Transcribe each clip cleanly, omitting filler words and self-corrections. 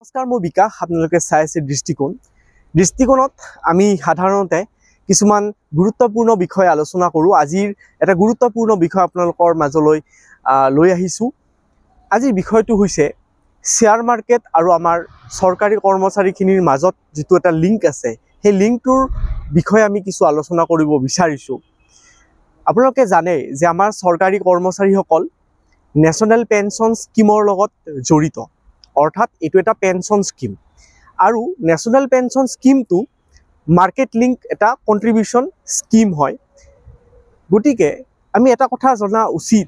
নমস্কাৰ, মই বিকাশ। আপোনালোকে চাই আছে দৃষ্টিকোণত আমি সাধাৰণতে কিছুমান গুৰুত্বপূৰ্ণ বিষয় আলোচনা কৰোঁ। আজিৰ এটা গুৰুত্বপূৰ্ণ বিষয় আপোনালোকৰ মাজলৈ লৈ আহিছোঁ। আজিৰ বিষয়টো হৈছে শ্বেয়াৰ মাৰ্কেট আৰু আমাৰ চৰকাৰী কৰ্মচাৰীখিনিৰ মাজত যিটো এটা লিংক আছে, সেই লিংকটোৰ বিষয়ে আমি কিছু আলোচনা কৰিব বিচাৰিছোঁ। আপোনালোকে জানে যে আমাৰ চৰকাৰী কৰ্মচাৰীসকল নেশ্যনেল পেঞ্চন স্কিমৰ লগত জড়িত, অৰ্থাৎ এইটো এটা পেঞ্চন স্কিম আৰু নেশ্যনেল পেঞ্চন স্কিমটো মাৰ্কেট লিংক এটা কণ্ট্ৰিবিউশ্যন স্কিম হয়। গতিকে আমি এটা কথা জনা উচিত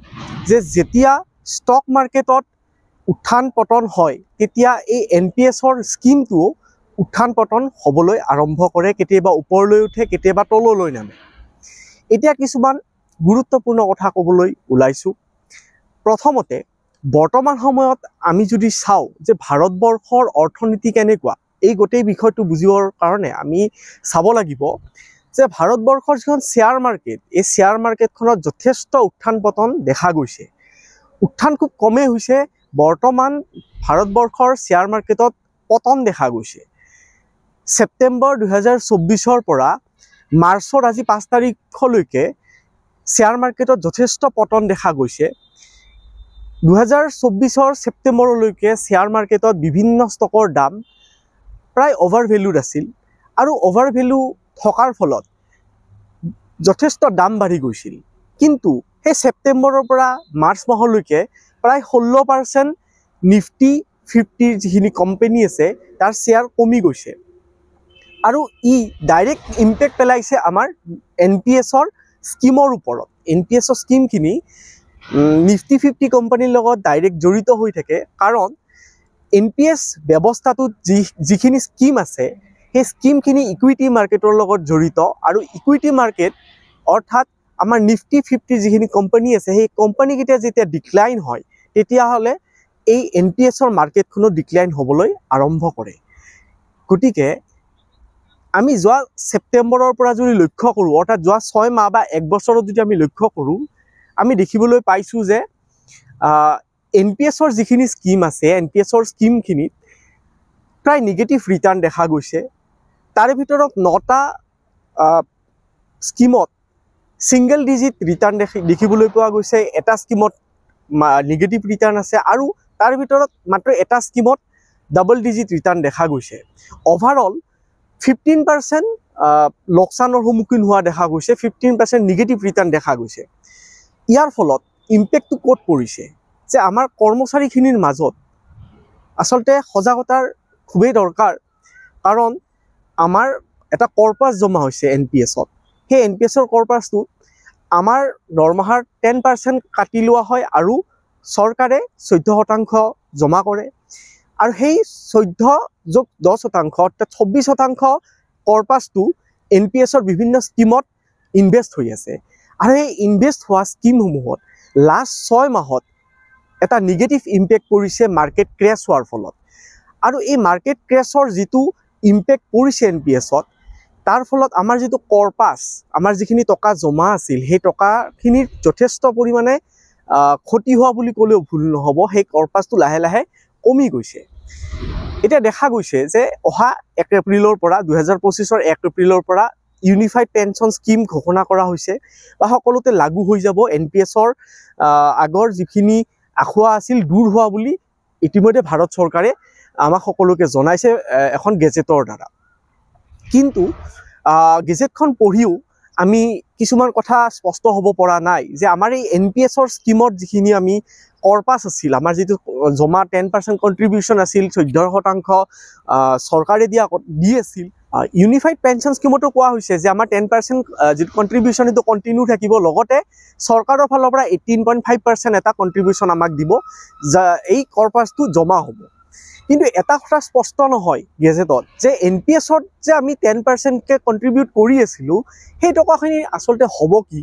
যে যেতিয়া ষ্টক মাৰ্কেটত উত্থান পতন হয়, তেতিয়া এই NPSৰ স্কিমটো উত্থান পতন হ'বলৈ আৰম্ভ কৰে, কেতিয়াবা ওপৰলৈ উঠে, কেতিয়াবা তললৈ নামে। এতিয়া কিছুমান গুৰুত্বপূৰ্ণ কথা ক'বলৈ ওলাইছোঁ। প্ৰথমতে বৰ্তমান সময়ত আমি যদি চাওঁ যে ভাৰতবৰ্ষৰ অৰ্থনীতি কেনেকুৱা, এই গোটেই বিষয়টো বুজিবৰ কাৰণে আমি চাব লাগিব যে ভাৰতবৰ্ষৰ যিখন শ্বেয়াৰ মাৰ্কেট, এই শ্বেয়াৰ মাৰ্কেটখনত যথেষ্ট উত্থান পতন দেখা গৈছে। উত্থান খুব কমেই হৈছে। বৰ্তমান ভাৰতবৰ্ষৰ শ্বেয়াৰ মাৰ্কেটত পতন দেখা গৈছে। ছেপ্টেম্বৰ 2024 পৰা মাৰ্চৰ আজি 5 তাৰিখলৈকে শ্বেয়াৰ মাৰ্কেটত যথেষ্ট পতন দেখা গৈছে। 2024 ছেপ্টেম্বৰলৈকে শ্বেয়াৰ মাৰ্কেটত বিভিন্ন ষ্টকৰ দাম প্ৰায় অভাৰ ভেলুড আছিল আৰু অভাৰ ভেলু থকাৰ ফলত যথেষ্ট দাম বাঢ়ি গৈছিল। কিন্তু সেই ছেপ্টেম্বৰৰ পৰা মাৰ্চ মাহলৈকে প্ৰায় 16% নিফটি 50 যিখিনি কোম্পানী আছে তাৰ শ্বেয়াৰ কমি গৈছে আৰু ই ডাইৰেক্ট ইম্পেক্ট পেলাইছে আমাৰ NPSৰ স্কিমৰ ওপৰত। NPSৰ স্কিমখিনি নিফটি 50 কোম্পানীৰ লগত ডাইৰেক্ট জড়িত হৈ থাকে, কাৰণ NPS ব্যৱস্থাটোত যিখিনি স্কিম আছে সেই স্কিমখিনি ইকুইটি মাৰ্কেটৰ লগত জড়িত আৰু ইকুইটি মাৰ্কেট অৰ্থাৎ আমাৰ নিফটি 50 যিখিনি কোম্পানী আছে সেই কোম্পানীকেইটা যেতিয়া ডিক্লাইন হয়, তেতিয়াহ'লে এই NPSৰ মাৰ্কেটখনো ডিক্লাইন হ'বলৈ আৰম্ভ কৰে। গতিকে আমি যোৱা ছেপ্টেম্বৰৰ পৰা যদি লক্ষ্য কৰোঁ, অৰ্থাৎ যোৱা 6 মাহ বা 1 বছৰত যদি আমি লক্ষ্য কৰোঁ, আমি দেখিবলৈ পাইছোঁ যে NPSৰ যিখিনি স্কিম আছে, NPSৰ স্কিমখিনিত প্ৰায় নিগেটিভ ৰিটাৰ্ণ দেখা গৈছে। তাৰে ভিতৰত 9টা স্কিমত ছিংগল ডিজিট ৰিটাৰ্ণ দেখিবলৈ পোৱা গৈছে, এটা স্কিমত নিগেটিভ ৰিটাৰ্ণ আছে আৰু তাৰ ভিতৰত মাত্ৰ এটা স্কিমত ডাবল ডিজিট ৰিটাৰ্ণ দেখা গৈছে। অভাৰঅল 15% লোকচানৰ সন্মুখীন হোৱা দেখা গৈছে, 15% নিগেটিভ ৰিটাৰ্ণ দেখা গৈছে। ইয়াৰ ফলত ইম্পেক্টটো ক'ত পৰিছে যে আমাৰ কৰ্মচাৰীখিনিৰ মাজত আচলতে সজাগতাৰ খুবেই দৰকাৰ, কাৰণ আমাৰ এটা কৰ্পাছ জমা হৈছে NPSত। সেই NPSৰ কৰ্পাছটোত আমাৰ দৰমহাৰ 10% কাটি লোৱা হয় আৰু চৰকাৰে 14% জমা কৰে আৰু সেই 14+10% অৰ্থাৎ 26% কৰ্পাছটো NPSৰ বিভিন্ন স্কিমত ইনভেষ্ট হৈ আছে আৰু সেই ইনভেষ্ট হোৱা স্কিমসমূহত লাষ্ট 6 মাহত এটা নিগেটিভ ইম্পেক্ট পৰিছে মাৰ্কেট ক্ৰেছ হোৱাৰ ফলত। আৰু এই মাৰ্কেট ক্ৰেছৰ যিটো ইম্পেক্ট পৰিছে NPSত, তাৰ ফলত আমাৰ যিটো কৰ্পাছ, আমাৰ যিখিনি টকা জমা আছিল, সেই টকাখিনিৰ যথেষ্ট পৰিমাণে ক্ষতি হোৱা বুলি ক'লেও ভুল নহ'ব। সেই কৰ্পাছটো লাহে লাহে কমি গৈছে। এতিয়া দেখা গৈছে যে অহা 1 এপ্ৰিলৰ পৰা 2025ৰ 1 এপ্ৰিলৰ পৰা ইউনিফাইড পেঞ্চন স্কিম ঘোষণা কৰা হৈছে বা সকলোতে লাগু হৈ যাব। NPSৰ আগৰ যিখিনি আখুৱা আছিল দূৰ হোৱা বুলি ইতিমধ্যে ভাৰত চৰকাৰে আমাক সকলোকে জনাইছে এখন গেজেটৰ দ্বাৰা। কিন্তু গেজেটখন পঢ়িও আমি কিছুমান কথা স্পষ্ট হ'ব পৰা নাই যে আমাৰ এই NPSৰ স্কিমত যিখিনি আমি কৰ্পাছ আছিল, আমাৰ যিটো জমা 10% কণ্ট্ৰিবিউশ্যন আছিল, 14% চৰকাৰে দি আছিল। ইউনিফাইড পেঞ্চন স্কিমতো কোৱা হৈছে যে আমাৰ 10% যিটো কণ্ট্ৰিবিউশ্যন সেইটো কণ্টিনিউ থাকিব, লগতে চৰকাৰৰ ফালৰ পৰা 18.5% এটা কণ্ট্ৰিবিউশ্যন আমাক দিব, এই কৰ্পাছটো জমা হ'ব। কিন্তু এটা কথা স্পষ্ট নহয় গেজেটত যে NPSত যে আমি 10%কে কণ্ট্ৰিবিউট কৰি আছিলোঁ, সেই টকাখিনি আচলতে হ'ব কি,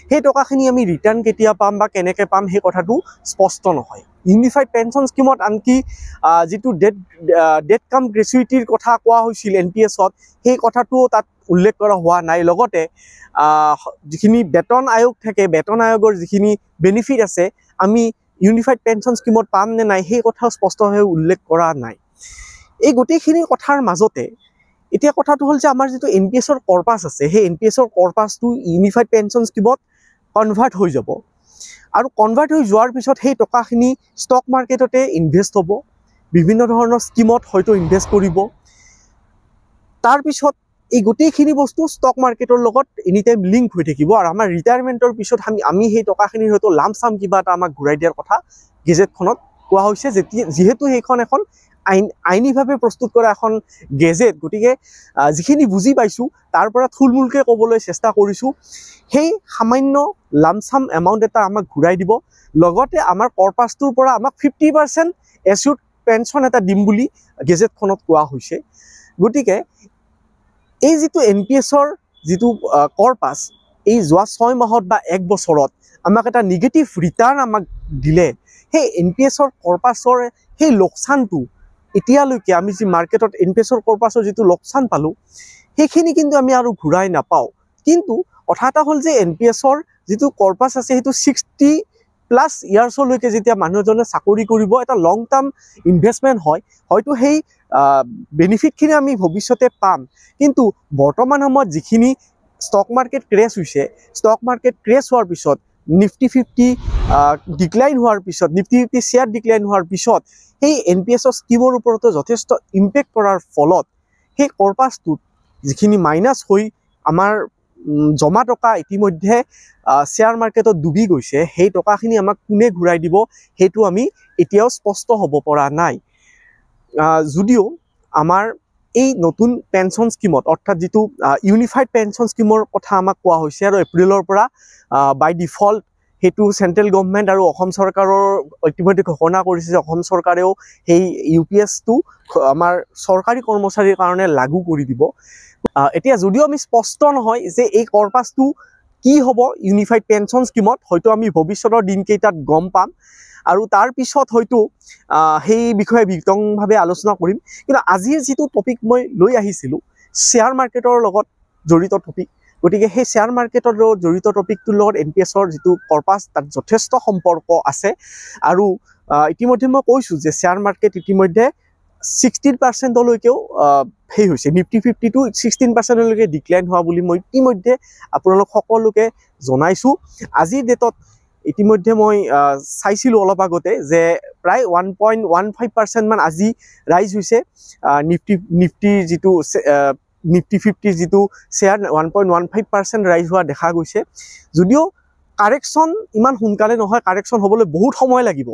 সেই টকাখিনি আমি ৰিটাৰ্ণ কেতিয়া পাম বা কেনেকৈ পাম, সেই কথাটো স্পষ্ট নহয়। ইউনিফাইড পেঞ্চন স্কিমত আনকি যিটো ডেথ কাম গ্ৰেচুইটিৰ কথা কোৱা হৈছিল NPSত, সেই কথাটোও তাত উল্লেখ কৰা হোৱা নাই। লগতে যিখিনি বেতন আয়োগ থাকে, বেতন আয়োগৰ যিখিনি বেনিফিট আছে, আমি ইউনিফাইড পেঞ্চন স্কিমত পাম নে নাই সেই কথাও স্পষ্টভাৱে উল্লেখ কৰা নাই। এই গোটেইখিনি কথাৰ মাজতে এতিয়া কথাটো হ'ল যে আমাৰ যিটো NPS-ৰ কৰ্পাছ আছে সেই NPS-ৰ কৰ্পাছটো ইউনিফাইড পেঞ্চন স্কিমত কনভাৰ্ট হৈ যাব আৰু কনভাৰ্ট হৈ যোৱাৰ পিছত সেই টকাখিনি ষ্টক মাৰ্কেটতে ইনভেষ্ট হ'ব, বিভিন্ন ধৰণৰ স্কিমত হয়তো ইনভেষ্ট কৰিব। তাৰপিছত এই গোটেইখিনি বস্তু ষ্টক মাৰ্কেটৰ লগত এনি টাইম লিংক হৈ থাকিব আৰু আমাৰ ৰিটায়াৰমেণ্টৰ পিছত আমি সেই টকাখিনি হয়তো লামচাম কিবা এটা আমাক ঘূৰাই দিয়াৰ কথা গেজেটখনত কোৱা হৈছে, যিহেতু সেইখন এখন আইনীভাৱে প্ৰস্তুত কৰা এখন গেজেট। গতিকে যিখিনি বুজি পাইছোঁ তাৰ পৰা থুলমূলকৈ ক'বলৈ চেষ্টা কৰিছোঁ। সেই সামান্য লামচাম এমাউণ্ট এটা আমাক ঘূৰাই দিব, লগতে আমাৰ কৰ্পাছটোৰ পৰা আমাক 50% এচিউৰ্ড পেঞ্চন এটা দিম বুলি গেজেটখনত কোৱা হৈছে। গতিকে এই যিটো NPS-ৰ যিটো কৰ্পাছ এই যোৱা 6 মাহত বা 1 বছৰত আমাক এটা নিগেটিভ ৰিটাৰ্ণ আমাক দিলে, সেই NPS-ৰ কৰ্পাছৰ সেই লোকচানটো এতিয়ালৈকে আমি যি মাৰ্কেটত NPS-ৰ কৰ্পাছৰ যিটো লোকচান পালোঁ সেইখিনি কিন্তু আমি আৰু ঘূৰাই নাপাওঁ। কিন্তু কথা এটা হ'ল যে NPS-ৰ যিটো কৰ্পাছ আছে সেইটো 60+ ইয়াৰ্ছলৈকে যেতিয়া মানুহ এজনে চাকৰি কৰিব, এটা লং টাৰ্ম ইনভেষ্টমেণ্ট হয়, হয়তো সেই বেনিফিটখিনি আমি ভৱিষ্যতে পাম। কিন্তু বৰ্তমান সময়ত যিখিনি ষ্টক মাৰ্কেট ক্ৰেছ হৈছে, ষ্টক মাৰ্কেট ক্ৰেছ হোৱাৰ পিছত নিফটি 50 ডিক্লাইন হোৱাৰ পিছত, নিফটি 50 শ্বেয়াৰ ডিক্লাইন হোৱাৰ পিছত সেই NPS-ৰ স্কিমৰ ওপৰতো যথেষ্ট ইম্পেক্ট কৰাৰ ফলত সেই কৰ্পাছটোত যিখিনি মাইনাছ হৈ আমাৰ জমা টকা ইতিমধ্যে শ্বেয়াৰ মাৰ্কেটত ডুবি গৈছে, সেই টকাখিনি আমাক কোনে ঘূৰাই দিব সেইটো আমি এতিয়াও স্পষ্ট হ'ব পৰা নাই। যদিও আমাৰ এই নতুন পেঞ্চন স্কিমত, অৰ্থাৎ যিটো ইউনিফাইড পেঞ্চন স্কিমৰ কথা আমাক কোৱা হৈছে আৰু এপ্ৰিলৰ পৰা বাই ডিফল্ট সেইটো চেণ্ট্ৰেল গভৰ্ণমেণ্ট আৰু অসম চৰকাৰৰ ইতিমধ্যে ঘোষণা কৰিছে যে অসম চৰকাৰেও সেই UPS-টো আমাৰ চৰকাৰী কৰ্মচাৰীৰ কাৰণে লাগু কৰি দিব। এতিয়া যদিও আমি স্পষ্ট নহয় যে এই কৰ্পাছটো কি হ'ব ইউনিফাইড পেঞ্চন স্কিমত, হয়তো আমি ভৱিষ্যতৰ দিনকেইটাত গম পাম আৰু তাৰ পিছত হয়তো সেই বিষয়ে বিতংভাৱে আলোচনা কৰিম। কিন্তু আজিৰ যিটো টপিক মই লৈ আহিছিলোঁ শ্বেয়াৰ মাৰ্কেটৰ লগত জড়িত টপিক, গতিকে সেই শ্বেয়াৰ মাৰ্কেটৰ লগত জড়িত টপিকটোৰ লগত NPS-ৰ যিটো কৰ্পাছ তাত যথেষ্ট সম্পৰ্ক আছে। আৰু ইতিমধ্যে মই কৈছোঁ যে শ্বেয়াৰ মাৰ্কেট ইতিমধ্যে 16%লৈকেও সেই হৈছে, নিফটি 50টো 16%লৈকে ডিক্লাইন হোৱা বুলি মই ইতিমধ্যে আপোনালোক সকলোকে জনাইছোঁ। আজিৰ ডেটত ইতিমধ্যে মই চাইছিলোঁ অলপ আগতে যে প্ৰায় 1.15% মান আজি ৰাইজ হৈছে নিফটিৰ যিটো নিফটি 50 যিটো শ্বেয়াৰ 1.15% ৰাইজ হোৱা দেখা গৈছে। যদিও কাৰেকশ্যন ইমান সোনকালে নহয়, কাৰেকশ্যন হ'বলৈ বহুত সময় লাগিব,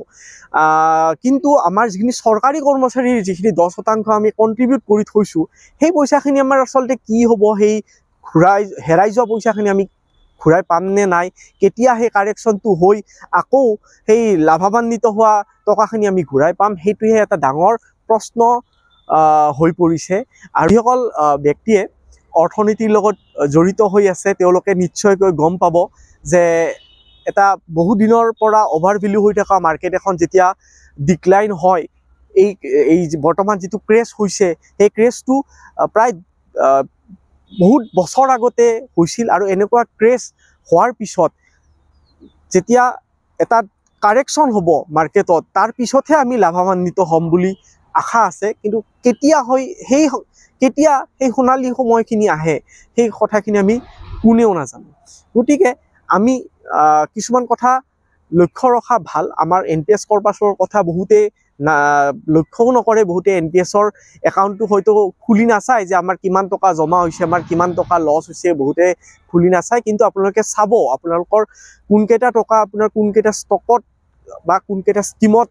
কিন্তু আমাৰ যিখিনি চৰকাৰী কৰ্মচাৰীৰ যিখিনি 10% আমি কণ্ট্ৰিবিউট কৰি থৈছোঁ সেই পইচাখিনি আমাৰ আচলতে কি হ'ব, সেই হেৰাই যোৱা পইচাখিনি আমি ঘূৰাই পাম নে নাই, কেতিয়া সেই কাৰেকশ্যনটো হৈ আকৌ সেই লাভান্বিত হোৱা টকাখিনি আমি ঘূৰাই পাম, সেইটোহে এটা ডাঙৰ প্ৰশ্ন হৈ পৰিছে। আৰু যিসকল ব্যক্তিয়ে অৰ্থনীতিৰ লগত জড়িত হৈ আছে তেওঁলোকে নিশ্চয়কৈ গম পাব যে এটা বহু দিনৰ পৰা অভাৰ ভেলু হৈ থকা মাৰ্কেট এখন যেতিয়া ডিক্লাইন হয়, এই বৰ্তমান যিটো ক্ৰেছ হৈছে সেই ক্ৰেছটো প্ৰায় বহুত বছৰ আগতে হৈছিল আৰু এনেকুৱা ক্ৰেছ হোৱাৰ পিছত যেতিয়া এটা কাৰেকশ্যন হ'ব মাৰ্কেটত তাৰ পিছতহে আমি লাভান্বিত হ'ম বুলি আশা আছে। কিন্তু কেতিয়া হয় কেতিয়া সেই সোণালী সময়খিনি আহে সেই কথাখিনি আমি কোনেও নাজানো। গতিকে আমি কিছুমান কথা লক্ষ্য ৰখা ভাল। আমাৰ NPS কৰ্পাছৰ কথা বহুতে লক্ষ্যও নকৰে, বহুতে NPS-ৰ একাউণ্টটো হয়তো খুলি নাচায় যে আমাৰ কিমান টকা জমা হৈছে, আমাৰ কিমান টকা লছ হৈছে, বহুতে খুলি নাচায়। কিন্তু আপোনালোকে চাব আপোনালোকৰ কোনকেইটা টকা আপোনাৰ কোনকেইটা ষ্টকত বা কোনকেইটা স্কিমত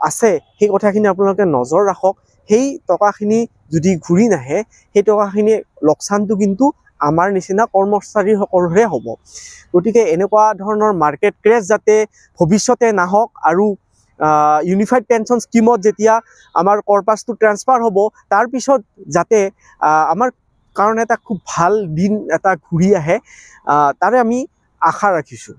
আছে সেই কথাখিনি আপোনালোকে নজৰ ৰাখক। সেই টকাখিনি যদি ঘূৰি নাহে সেই টকাখিনি লোকচানটো কিন্তু আমাৰ নিচিনা কৰ্মচাৰীসকলৰহে হ'ব। গতিকে এনেকুৱা ধৰণৰ মাৰ্কেট ক্ৰেছ যাতে ভৱিষ্যতে নাহক আৰু ইউনিফাইড পেঞ্চন স্কিমত যেতিয়া আমাৰ কৰ্পাছটো ট্ৰেন্সফাৰ হ'ব তাৰপিছত যাতে আমাৰ কাৰণে এটা খুব ভাল দিন এটা ঘূৰি আহে তাৰে আমি আশা ৰাখিছোঁ।